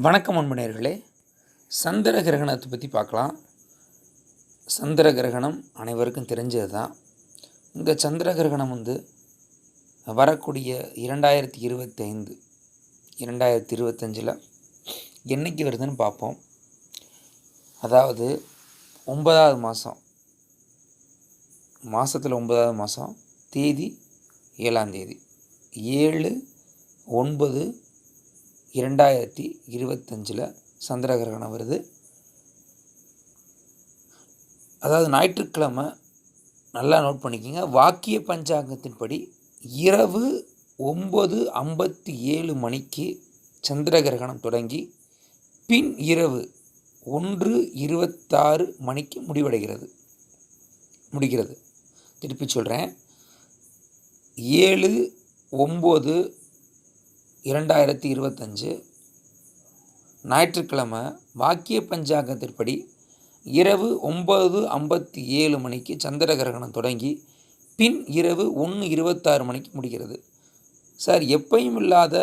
வணக்கம் அன்பனேர்களே. சந்திர கிரகணத்தை பற்றி பார்க்கலாம். சந்திர கிரகணம் அனைவருக்கும் தெரிஞ்சது தான். இந்த சந்திர கிரகணம் வரக்கூடிய 2025 என்றைக்கு வருதுன்னு பார்ப்போம். அதாவது 9வது மாதத்தில் 9வது மாதம் தேதி 7ஆம் தேதி 7/9/2025 சந்திர கிரகணம் வருது. அதாவது ஞாயிற்றுக்கிழமை. நல்லா நோட் பண்ணிக்கோங்க. வாக்கிய பஞ்சாங்கத்தின்படி இரவு 9:57 மணிக்கு சந்திர கிரகணம் தொடங்கி பின் இரவு 1:26 மணிக்கு முடிகிறது. திருப்பி சொல்கிறேன். 7/9/2025 ஞாயிற்றுக்கிழமை வாக்கிய பஞ்சாங்கத்தின்படி இரவு 9:57 மணிக்கு சந்திர கிரகணம் தொடங்கி பின் இரவு 1:26 மணிக்கு முடிகிறது. சார், எப்பையும் இல்லாத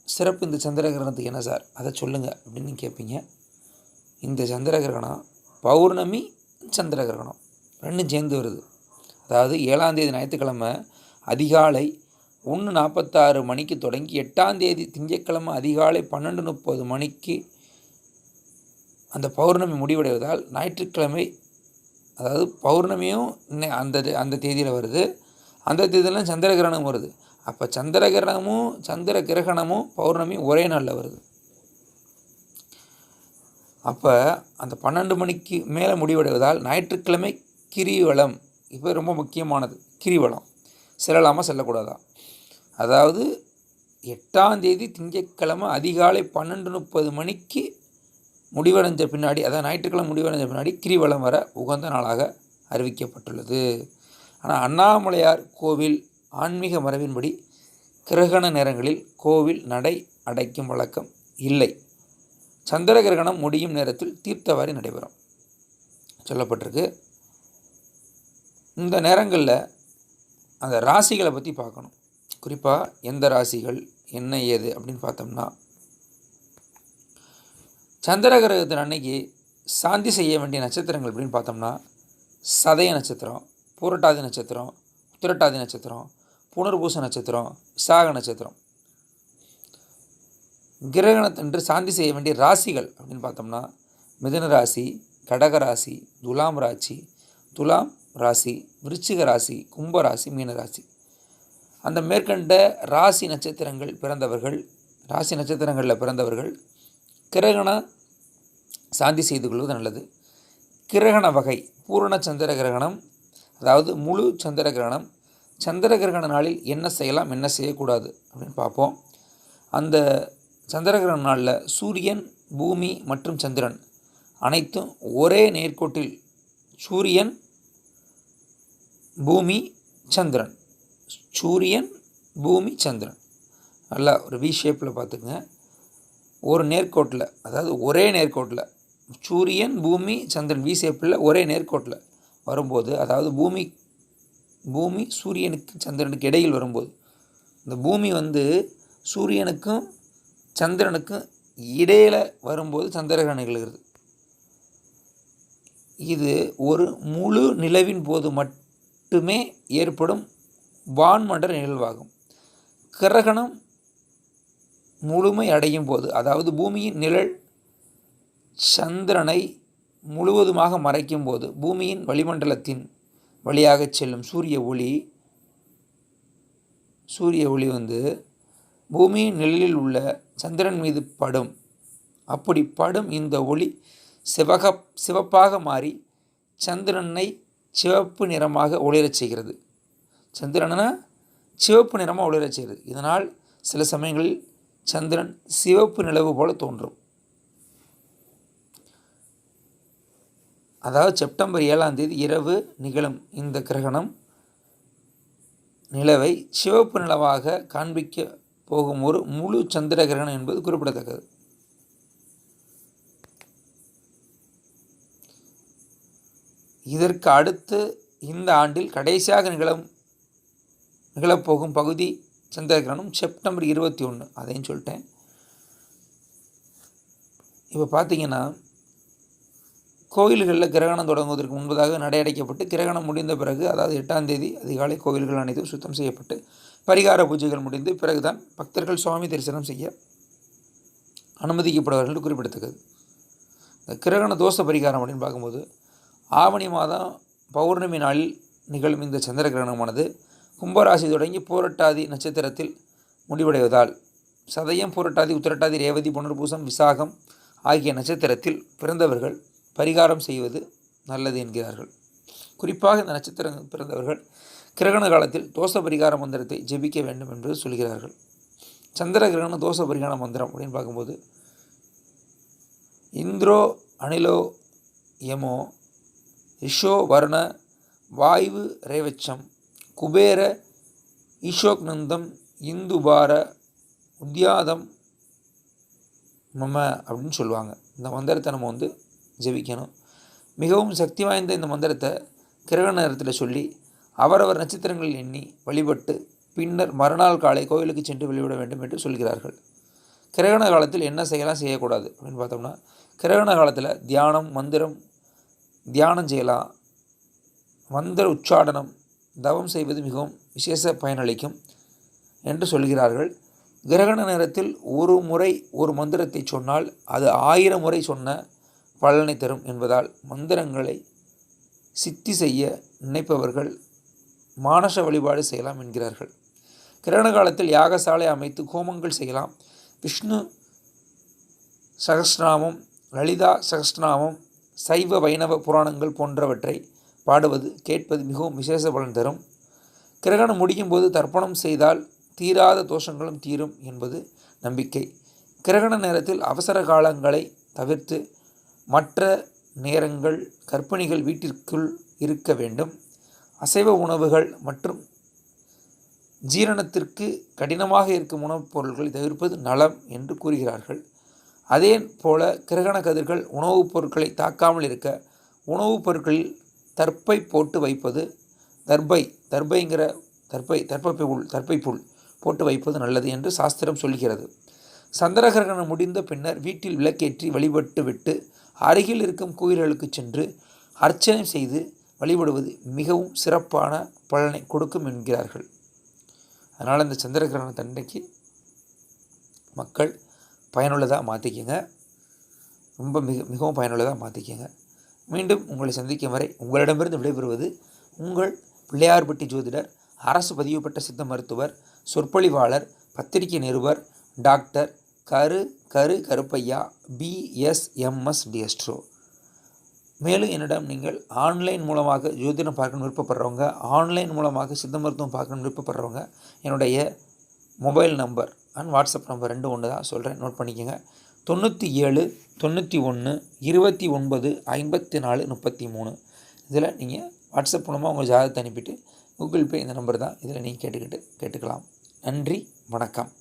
சிறப்பு இந்த சந்திர கிரகணத்துக்கு என்ன சார், அதை சொல்லுங்கள் அப்படின்னு கேட்பீங்க. இந்த சந்திர கிரகணம் பௌர்ணமி சந்திர கிரகணம் ரெண்டும் சேர்ந்து வருது. அதாவது 7ஆம் தேதி ஞாயிற்றுக்கிழமை அதிகாலை 1:46 மணிக்கு தொடங்கி 8ஆம் தேதி திங்கட்கிழமை அதிகாலை 12:30 மணிக்கு அந்த பௌர்ணமி முடிவடைவதால் ஞாயிற்றுக்கிழமை, அதாவது பௌர்ணமியும் அந்த தேதியில் வருது. அந்த தேதியில் சந்திர கிரகணம் வருது. அப்போ சந்திர கிரகணமும் பௌர்ணமியும் ஒரே நாளில் வருது. அப்போ அந்த 12 மணிக்கு மேலே முடிவடைவதால் ஞாயிற்றுக்கிழமை கிரிவலம். இப்போ ரொம்ப முக்கியமானது கிரிவலம். செல்லலாமா செல்லக்கூடாதா? அதாவது 8ஆம் தேதி திங்கட்கிழமை அதிகாலை 12:30 மணிக்கு முடிவடைஞ்ச பின்னாடி, அதாவது ஞாயிற்றுக்கிழமை முடிவடைஞ்ச பின்னாடி கிரிவலம் வர உகந்த நாளாக அறிவிக்கப்பட்டுள்ளது. ஆனால் அண்ணாமலையார் கோவில் ஆன்மீக மரபின்படி கிரகண நேரங்களில் கோவில் நடை அடைக்கும் வழக்கம் இல்லை. சந்திர கிரகணம் முடியும் நேரத்தில் தீர்த்தவாரி நடைபெறும் சொல்லப்பட்டிருக்கு. இந்த நேரங்களில் அந்த ராசிகளை பற்றி பார்க்கணும். குறிப்பாக எந்த ராசிகள் என்ன ஏது அப்படின்னு பார்த்தோம்னா, சந்திர கிரகத்தின் அன்னைக்கு சாந்தி செய்ய வேண்டிய நட்சத்திரங்கள் அப்படின்னு பார்த்தோம்னா, சதய நட்சத்திரம், பூரட்டாதி நட்சத்திரம், உத்திரட்டாதி நட்சத்திரம், புனர்பூச நட்சத்திரம், விசாக நட்சத்திரம். கிரகணத்தன்று சாந்தி செய்ய வேண்டிய ராசிகள் அப்படின்னு பார்த்தோம்னா, மிதுன ராசி, கடக ராசி, துலாம் ராசி, விருச்சிக ராசி, கும்ப ராசி, மீன ராசி. அந்த மேற்கண்ட ராசி நட்சத்திரங்களில் பிறந்தவர்கள் கிரகண சாந்தி செய்து கொள்வது நல்லது. கிரகண வகை பூரண சந்திர கிரகணம், அதாவது முழு சந்திர கிரகணம். சந்திர கிரகண நாளில் என்ன செய்யலாம், என்ன செய்யக்கூடாது அப்படின்னு பார்ப்போம். அந்த சந்திர கிரகண நாளில் சூரியன், பூமி மற்றும் சந்திரன் அனைத்தும் ஒரே நேர்கோட்டில், சூரியன், பூமி, சந்திரன் நல்லா ஒரு வி ஷேப்பில் பார்த்துக்குங்க. ஒரு நேர்கோட்டில், அதாவது ஒரே நேர்கோட்டில் சூரியன், பூமி, சந்திரன் வி ஷேப்பில் ஒரே நேர்கோட்டில் வரும்போது, அதாவது பூமி சூரியனுக்கு சந்திரனுக்கு இடையில் வரும்போது, இந்த பூமி சூரியனுக்கும் சந்திரனுக்கும் இடையில் வரும்போது சந்திரகிரகணம் நிகழ்கிறது. இது ஒரு முழு நிலவின் போது மட்டுமே ஏற்படும் வான்மண்டல நிகழ்வாகும். கிரகணம் முழுமை அடையும் போது, அதாவது பூமியின் நிழல் சந்திரனை முழுவதுமாக மறைக்கும் போது, பூமியின் வளிமண்டலத்தின் வழியாக செல்லும் சூரிய ஒளி பூமியின் நிழலில் உள்ள சந்திரன் மீது படும். அப்படி படும் இந்த ஒளி சிவப்பாக மாறி சந்திரனை சிவப்பு நிறமாக ஒளிரச் செய்கிறது. இதனால் சில சமயங்களில் சந்திரன் சிவப்பு நிலவு போல தோன்றும். அதாவது செப்டம்பர் 7ஆம் தேதி இரவு நிகழும் இந்த கிரகணம் நிலவை சிவப்பு நிலவாக காண்பிக்க போகும் ஒரு முழு சந்திர கிரகணம் என்பது குறிப்பிடத்தக்கது. இதற்கு அடுத்து இந்த ஆண்டில் கடைசியாக நிகழப்போகும் பகுதி சந்திர கிரகணம் செப்டம்பர் 21. அதையும் சொல்லிட்டேன். இப்போ பார்த்தீங்கன்னா, கோயில்களில் கிரகணம் தொடங்குவதற்கு முன்பதாக நடை அடைக்கப்பட்டு, கிரகணம் முடிந்த பிறகு, அதாவது 8ஆம் தேதி அதிகாலை கோவில்கள் அனைத்தும் சுத்தம் செய்யப்பட்டு, பரிகார பூஜைகள் முடிந்து பிறகுதான் பக்தர்கள் சுவாமி தரிசனம் செய்ய அனுமதிக்கப்படுவார்கள் என்று குறிப்பிடத்தக்கது. இந்த கிரகண தோஷ பரிகாரம் அப்படின்னு பார்க்கும்போது, ஆவணி மாதம் பௌர்ணமி நாளில் நிகழும் இந்த சந்திர கிரகணமானது கும்பராசி தொடங்கி பூரட்டாதி நட்சத்திரத்தில் முடிவடைவதால், சதயம், பூரட்டாதி, உத்திரட்டாதி, ரேவதி, புனர்பூசம், விசாகம் ஆகிய நட்சத்திரத்தில் பிறந்தவர்கள் பரிகாரம் செய்வது நல்லது என்கிறார்கள். குறிப்பாக இந்த நட்சத்திரம் பிறந்தவர்கள் கிரகண காலத்தில் தோஷ பரிகார மந்திரத்தை ஜெபிக்க வேண்டும் என்று சொல்கிறார்கள். சந்திர கிரகண தோஷ பரிகார மந்திரம் அப்படின்னு பார்க்கும்போது, இந்திரோ அனிலோ யமோ ரிஷோ வர்ண வாயு ரேவச்சம் குபேர ஈஷோக்நந்தம் இந்துபார உத்யாதம் மம அப்படின்னு சொல்லுவாங்க. இந்த மந்திரத்தை நம்ம ஜெபிக்கணும். மிகவும் சக்தி வாய்ந்த இந்த மந்திரத்தை கிரகண நேரத்தில் சொல்லி அவரவர் நட்சத்திரங்கள் எண்ணி வழிபட்டு பின்னர் மறுநாள் காலை கோவிலுக்கு சென்று வழிபட வேண்டும் என்று சொல்கிறார்கள். கிரகண காலத்தில் என்ன செய்யலாம், செய்யக்கூடாது அப்படின்னு பார்த்தோம்னா, கிரகண காலத்தில் தியானம் செய்யலாம். மந்திர உச்சாடனம், தவம் செய்வது மிகவும் விசேஷ பயனளிக்கும் என்று சொல்கிறார்கள். கிரகண நேரத்தில் ஒரு முறை ஒரு மந்திரத்தை சொன்னால் அது 1000 முறை சொன்ன பலனை தரும் என்பதால் மந்திரங்களை சித்தி செய்ய நினைப்பவர்கள் மானச வழிபாடு செய்யலாம் என்கிறார்கள். கிரகண காலத்தில் யாகசாலை அமைத்து ஹோமங்கள் செய்யலாம். விஷ்ணு சகஸ்ரநாமம், லலிதா சகஸ்ரநாமம், சைவ வைணவ புராணங்கள் போன்றவற்றை பாடுவது கேட்பது மிகவும் விசேஷ பலன் தரும். கிரகணம் முடியும் போது தர்ப்பணம் செய்தால் தீராத தோஷங்களும் தீரும் என்பது நம்பிக்கை. கிரகண நேரத்தில் அவசர காலங்களை தவிர்த்து மற்ற நேரங்கள் கர்ப்பிணிகள் வீட்டிற்குள் இருக்க வேண்டும். அசைவ உணவுகள் மற்றும் ஜீரணத்திற்கு கடினமாக இருக்கும் உணவுப் பொருட்களை தவிர்ப்பது நலம் என்று கூறுகிறார்கள். அதே போல கிரகண கதிர்கள் உணவுப் பொருட்களை தாக்காமல் இருக்க உணவுப் பொருட்களில் தர்ப்பை போட்டு வைப்பது, தர்ப்பைப்புல் போட்டு வைப்பது நல்லது என்று சாஸ்திரம் சொல்கிறது. சந்திர கிரகணம் முடிந்த பின்னர் வீட்டில் விளக்கேற்றி வழிபட்டு விட்டு அருகில் இருக்கும் கோயில்களுக்கு சென்று அர்ச்சனை செய்து வழிபடுவது மிகவும் சிறப்பான பலனை கொடுக்கும் என்கிறார்கள். அதனால் இந்த சந்திர கிரகண தண்டைக்கு மக்கள் பயனுள்ளதாக மாற்றிக்கங்க. மிகவும் பயனுள்ளதாக மாற்றிக்கங்க. மீண்டும் உங்களை சந்திக்கும் வரை உங்களிடமிருந்து விடைபெறுவது உங்கள் பிள்ளையார்பட்டி ஜோதிடர், அரசு பதிவு பெற்ற சித்த மருத்துவர், சொற்பொழிவாளர், பத்திரிகை நிருபர் டாக்டர் கருப்பையா BSMS டிஎஸ்ட்ரோ. மேலும் என்னிடம் நீங்கள் ஆன்லைன் மூலமாக ஜோதிடம் பார்க்கணும் விருப்பப்படுறவங்க, ஆன்லைன் மூலமாக சித்த மருத்துவம் பார்க்கணும் விருப்பப்படுறவங்க, என்னுடைய mobile number and WhatsApp number 2 ஒன்று தான் சொல்கிறேன், நோட் பண்ணிக்கோங்க. 97 91 29 54 33. இதில் நீங்கள் வாட்ஸ்அப் மூலமாக உங்கள் ஜாதகத்தை அனுப்பிட்டு கூகுள் பே இந்த நம்பர் தான், இதில் நீங்கள் கேட்டுக்கலாம். நன்றி, வணக்கம்.